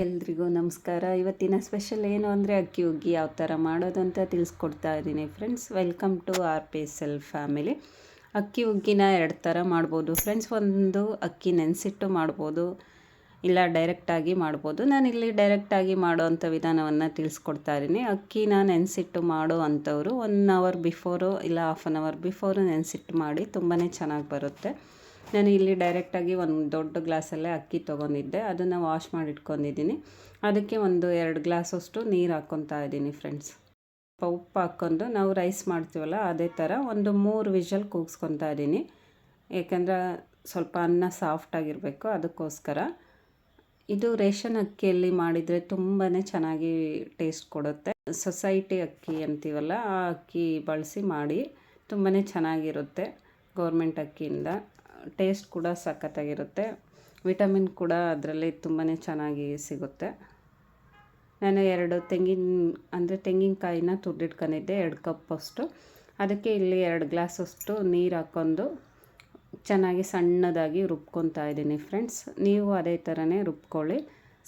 ಎಲ್ರಿಗೂ ನಮಸ್ಕಾರ. ಇವತ್ತಿನ ಸ್ಪೆಷಲ್ ಏನು ಅಂದರೆ ಅಕ್ಕಿ ಹುಗ್ಗಿ ಯಾವ ಥರ ಮಾಡೋದು ಅಂತ ತಿಳಿಸ್ಕೊಡ್ತಾ ಇದ್ದೀನಿ friends. Welcome to R P self family. ಅಕ್ಕಿ ಹುಗ್ಗಿನ ಎರಡು ಥರ ಮಾಡ್ಬೋದು ಫ್ರೆಂಡ್ಸ್. ಒಂದು ಅಕ್ಕಿ ನೆನೆಸಿಟ್ಟು ಮಾಡ್ಬೋದು, ಇಲ್ಲ ಡೈರೆಕ್ಟಾಗಿ ಮಾಡ್ಬೋದು. ನಾನಿಲ್ಲಿ ಡೈರೆಕ್ಟಾಗಿ ಮಾಡೋ ಅಂಥ ವಿಧಾನವನ್ನು ತಿಳಿಸ್ಕೊಡ್ತಾ ಇದ್ದೀನಿ. ಅಕ್ಕಿನ ನೆನೆಸಿಟ್ಟು ಮಾಡೋ ಅಂಥವ್ರು 1 ಅವರ್ ಬಿಫೋರು ಇಲ್ಲ ಹಾಫ್ ಆನ್ ಅವರ್ ಬಿಫೋರು ನೆನೆಸಿಟ್ಟು ಮಾಡಿ ತುಂಬಾ ಚೆನ್ನಾಗಿ ಬರುತ್ತೆ. ನಾನು ಇಲ್ಲಿ ಡೈರೆಕ್ಟಾಗಿ ಒಂದು ದೊಡ್ಡ ಗ್ಲಾಸಲ್ಲೇ ಅಕ್ಕಿ ತೊಗೊಂಡಿದ್ದೆ, ಅದನ್ನು ವಾಶ್ ಮಾಡಿ ಇಟ್ಕೊಂಡಿದ್ದೀನಿ. ಅದಕ್ಕೆ 1-2 ಗ್ಲಾಸಷ್ಟು ನೀರು ಹಾಕ್ಕೊತಾ ಇದ್ದೀನಿ ಫ್ರೆಂಡ್ಸ್. ಉಪ್ಪು ಹಾಕ್ಕೊಂಡು ನಾವು ರೈಸ್ ಮಾಡ್ತೀವಲ್ಲ ಅದೇ ಥರ 3 ವಿಷಲ್ ಕೂಗಿಸ್ಕೊತಾ ಇದ್ದೀನಿ. ಏಕೆಂದರೆ ಸ್ವಲ್ಪ ಅನ್ನ ಸಾಫ್ಟಾಗಿರಬೇಕು, ಅದಕ್ಕೋಸ್ಕರ. ಇದು ರೇಷನ್ ಅಕ್ಕಿಯಲ್ಲಿ ಮಾಡಿದರೆ ತುಂಬಾ ಚೆನ್ನಾಗಿ ಟೇಸ್ಟ್ ಕೊಡುತ್ತೆ. ಸೊಸೈಟಿ ಅಕ್ಕಿ ಅಂತೀವಲ್ಲ ಆ ಅಕ್ಕಿ ಬಳಸಿ ಮಾಡಿ ತುಂಬಾ ಚೆನ್ನಾಗಿರುತ್ತೆ. ಗೌರ್ಮೆಂಟ್ ಅಕ್ಕಿಯಿಂದ ಟೇಸ್ಟ್ ಕೂಡ ಸಖತ್ತಾಗಿರುತ್ತೆ. ವಿಟಮಿನ್ ಕೂಡ ಅದರಲ್ಲಿ ತುಂಬಾ ಚೆನ್ನಾಗಿ ಸಿಗುತ್ತೆ. ನಾನು 2 ತೆಂಗಿನಕಾಯಿನ ತುರಿದಿಟ್ಕೊಂಡಿದ್ದೆ, 2 ಕಪ್ಪಷ್ಟು. ಅದಕ್ಕೆ ಇಲ್ಲಿ 2 ಗ್ಲಾಸಷ್ಟು ನೀರು ಹಾಕ್ಕೊಂಡು ಚೆನ್ನಾಗಿ ಸಣ್ಣದಾಗಿ ರುಬ್ಕೊತಾ ಇದ್ದೀನಿ ಫ್ರೆಂಡ್ಸ್. ನೀವು ಅದೇ ಥರನೇ ರುಬ್ಕೊಳ್ಳಿ.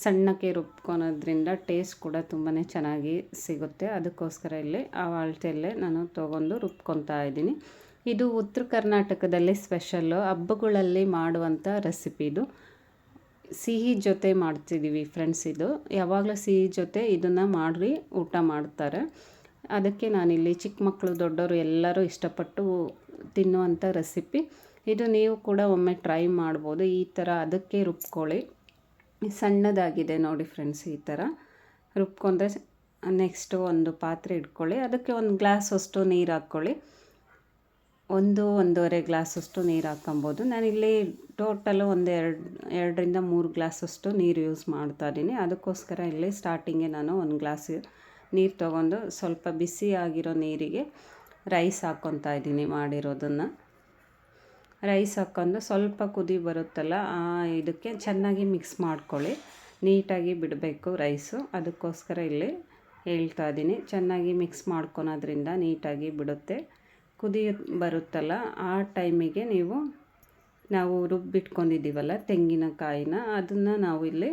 ಸಣ್ಣಕ್ಕೆ ರುಬ್ಕೊಳೋದ್ರಿಂದ ಟೇಸ್ಟ್ ಕೂಡ ತುಂಬಾ ಚೆನ್ನಾಗಿ ಸಿಗುತ್ತೆ. ಅದಕ್ಕೋಸ್ಕರ ಇಲ್ಲಿ ಆ ಅಳತೆಯಲ್ಲೇ ನಾನು ತೊಗೊಂಡು ರುಬ್ಕೊತಾ ಇದ್ದೀನಿ. ಇದು ಉತ್ತರ ಕರ್ನಾಟಕದಲ್ಲಿ ಸ್ಪೆಷಲ್ಲು, ಹಬ್ಬಗಳಲ್ಲಿ ಮಾಡುವಂಥ ರೆಸಿಪಿ. ಇದು ಸಿಹಿ ಜೊತೆ ಮಾಡ್ತಿದ್ದೀವಿ ಫ್ರೆಂಡ್ಸ್. ಇದು ಯಾವಾಗಲೂ ಸಿಹಿ ಜೊತೆ ಇದನ್ನು ಮಾಡಿ ಊಟ ಮಾಡ್ತಾರೆ. ಅದಕ್ಕೆ ನಾನಿಲ್ಲಿ ಚಿಕ್ಕ ಮಕ್ಕಳು ದೊಡ್ಡವರು ಎಲ್ಲರೂ ಇಷ್ಟಪಟ್ಟು ತಿನ್ನುವಂಥ ರೆಸಿಪಿ ಇದು. ನೀವು ಕೂಡ ಒಮ್ಮೆ ಟ್ರೈ ಮಾಡ್ಬೋದು. ಈ ಥರ ಅದಕ್ಕೆ ರುಬ್ಕೊಳ್ಳಿ. ಸಣ್ಣದಾಗಿದೆ ನೋಡಿ ಫ್ರೆಂಡ್ಸ್, ಈ ಥರ ರುಬ್ಕೊಂಡ್ರೆ ನೆಕ್ಸ್ಟು ಒಂದು ಪಾತ್ರೆ ಇಟ್ಕೊಳ್ಳಿ. ಅದಕ್ಕೆ 1 ಗ್ಲಾಸಷ್ಟು ನೀರು ಹಾಕ್ಕೊಳ್ಳಿ. 1-1.5 ಗ್ಲಾಸಷ್ಟು ನೀರು ಹಾಕ್ಕೊಬೋದು. ನಾನಿಲ್ಲಿ ಟೋಟಲು 2-3 ಗ್ಲಾಸಷ್ಟು ನೀರು ಯೂಸ್ ಮಾಡ್ತಾ ಇದ್ದೀನಿ. ಅದಕ್ಕೋಸ್ಕರ ಇಲ್ಲಿ ಸ್ಟಾರ್ಟಿಂಗೆ ನಾನು 1 ಗ್ಲಾಸ್ ನೀರು ತೊಗೊಂಡು ಸ್ವಲ್ಪ ಬಿಸಿ ಆಗಿರೋ ನೀರಿಗೆ ರೈಸ್ ಹಾಕ್ಕೊತಾ ಇದ್ದೀನಿ ಮಾಡಿರೋದನ್ನು. ರೈಸ್ ಹಾಕ್ಕೊಂಡು ಸ್ವಲ್ಪ ಕುದಿ ಬರುತ್ತಲ್ಲ ಇದಕ್ಕೆ ಚೆನ್ನಾಗಿ ಮಿಕ್ಸ್ ಮಾಡ್ಕೊಳ್ಳಿ. ನೀಟಾಗಿ ಬಿಡಬೇಕು ರೈಸು, ಅದಕ್ಕೋಸ್ಕರ ಇಲ್ಲಿ ಹೇಳ್ತಾ ಇದ್ದೀನಿ. ಚೆನ್ನಾಗಿ ಮಿಕ್ಸ್ ಮಾಡ್ಕೊಳೋದ್ರಿಂದ ನೀಟಾಗಿ ಬಿಡುತ್ತೆ. ಕುದಿ ಬರುತ್ತಲ್ಲ ಆ ಟೈಮಿಗೆ ನಾವು ರುಬ್ಬಿಟ್ಕೊಂಡಿದ್ದೀವಲ್ಲ ತೆಂಗಿನಕಾಯಿನ, ಅದನ್ನು ನಾವು ಇಲ್ಲಿ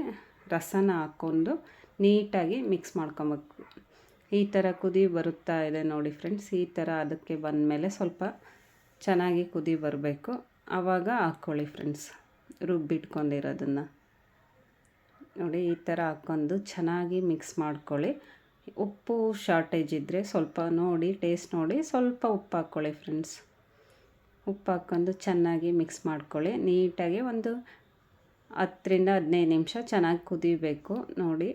ರಸನ ಹಾಕ್ಕೊಂಡು ನೀಟಾಗಿ ಮಿಕ್ಸ್ ಮಾಡ್ಕೊಬೇಕು. ಈ ಥರ ಕುದಿ ಬರುತ್ತಾ ಇದೆ ನೋಡಿ ಫ್ರೆಂಡ್ಸ್. ಈ ಥರ ಅದಕ್ಕೆ ಬಂದಮೇಲೆ ಸ್ವಲ್ಪ ಚೆನ್ನಾಗಿ ಕುದಿ ಬರಬೇಕು, ಆವಾಗ ಹಾಕ್ಕೊಳ್ಳಿ ಫ್ರೆಂಡ್ಸ್ ರುಬ್ಬಿಟ್ಕೊಂಡಿರೋದನ್ನು. ನೋಡಿ ಈ ಥರ ಹಾಕ್ಕೊಂಡು ಚೆನ್ನಾಗಿ ಮಿಕ್ಸ್ ಮಾಡ್ಕೊಳ್ಳಿ. ಉಪ್ಪು ಶಾರ್ಟೇಜ್ ಇದ್ದರೆ ಸ್ವಲ್ಪ ನೋಡಿ, ಟೇಸ್ಟ್ ನೋಡಿ ಸ್ವಲ್ಪ ಉಪ್ಪು ಹಾಕ್ಕೊಳ್ಳಿ ಫ್ರೆಂಡ್ಸ್. ಉಪ್ಪು ಹಾಕ್ಕೊಂಡು ಚೆನ್ನಾಗಿ ಮಿಕ್ಸ್ ಮಾಡ್ಕೊಳ್ಳಿ. ನೀಟಾಗಿ 10-15 ನಿಮಿಷ ಚೆನ್ನಾಗಿ ಕುದಿಬೇಕು. ನೋಡಿ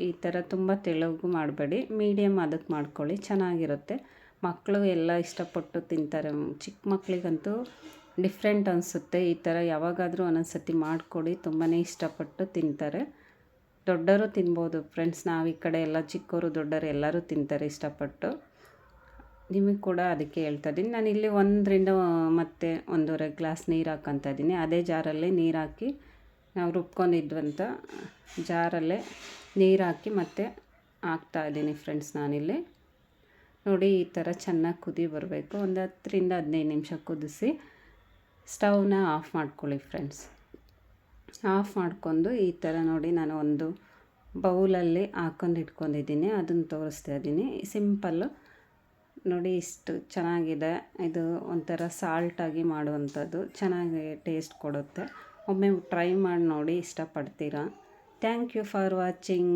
ಈ ಥರ ತುಂಬ ತೆಳ್ಳಗೂ ಮಾಡಬೇಡಿ, ಮೀಡಿಯಮ್ ಅದಕ್ಕೆ ಮಾಡ್ಕೊಳ್ಳಿ, ಚೆನ್ನಾಗಿರುತ್ತೆ. ಮಕ್ಕಳು ಎಲ್ಲ ಇಷ್ಟಪಟ್ಟು ತಿಂತಾರೆ. ಚಿಕ್ಕ ಮಕ್ಕಳಿಗಂತೂ ಡಿಫ್ರೆಂಟ್ ಅನಿಸುತ್ತೆ. ಈ ಥರ ಯಾವಾಗಾದರೂ ಒಂದೊಂದು ಸತಿ ಮಾಡಿಕೊಡಿ, ತುಂಬಾ ಇಷ್ಟಪಟ್ಟು ತಿಂತಾರೆ. ದೊಡ್ಡವರು ತಿನ್ಬೋದು ಫ್ರೆಂಡ್ಸ್. ನಾವು ಈ ಕಡೆ ಎಲ್ಲ ಚಿಕ್ಕವರು ದೊಡ್ಡವರು ಎಲ್ಲರೂ ತಿಂತಾರೆ ಇಷ್ಟಪಟ್ಟು. ನಿಮಗೆ ಕೂಡ ಅದಕ್ಕೆ ಹೇಳ್ತಾ ಇದ್ದೀನಿ. ನಾನು ಇಲ್ಲಿ 1-1.5 ಗ್ಲಾಸ್ ನೀರು ಹಾಕ್ಕೊತಾ ಇದ್ದೀನಿ. ಅದೇ ಜಾರಲ್ಲೇ ನೀರು ಹಾಕಿ ನಾವು ರುಬ್ಕೊಂಡಿದ್ವಂಥ ಜಾರಲ್ಲೇ ನೀರು ಹಾಕಿ ಮತ್ತೆ ಹಾಕ್ತಾಯಿದ್ದೀನಿ ಫ್ರೆಂಡ್ಸ್ ನಾನಿಲ್ಲಿ. ನೋಡಿ ಈ ಥರ ಚೆನ್ನಾಗಿ ಕುದಿ ಬರಬೇಕು. 10-15 ನಿಮಿಷ ಕುದಿಸಿ ಸ್ಟವ್ನ ಆಫ್ ಮಾಡ್ಕೊಳ್ಳಿ ಫ್ರೆಂಡ್ಸ್. ಆಫ್ ಮಾಡ್ಕೊಂಡು ಈ ಥರ ನೋಡಿ ನಾನು ಒಂದು ಬೌಲಲ್ಲಿ ಹಾಕ್ಕೊಂಡು ಇಟ್ಕೊಂಡಿದ್ದೀನಿ, ಅದನ್ನು ತೋರಿಸ್ತಾ ಇದ್ದೀನಿ. ಸಿಂಪಲ್ಲು ನೋಡಿ, ಇಷ್ಟು ಚೆನ್ನಾಗಿದೆ. ಇದು ಒಂಥರ ಸಾಲ್ಟಾಗಿ ಮಾಡುವಂಥದ್ದು, ಚೆನ್ನಾಗಿ ಟೇಸ್ಟ್ ಕೊಡುತ್ತೆ. ಒಮ್ಮೆ ಟ್ರೈ ಮಾಡಿ ನೋಡಿ, ಇಷ್ಟಪಡ್ತೀರಾ. Thank you for watching.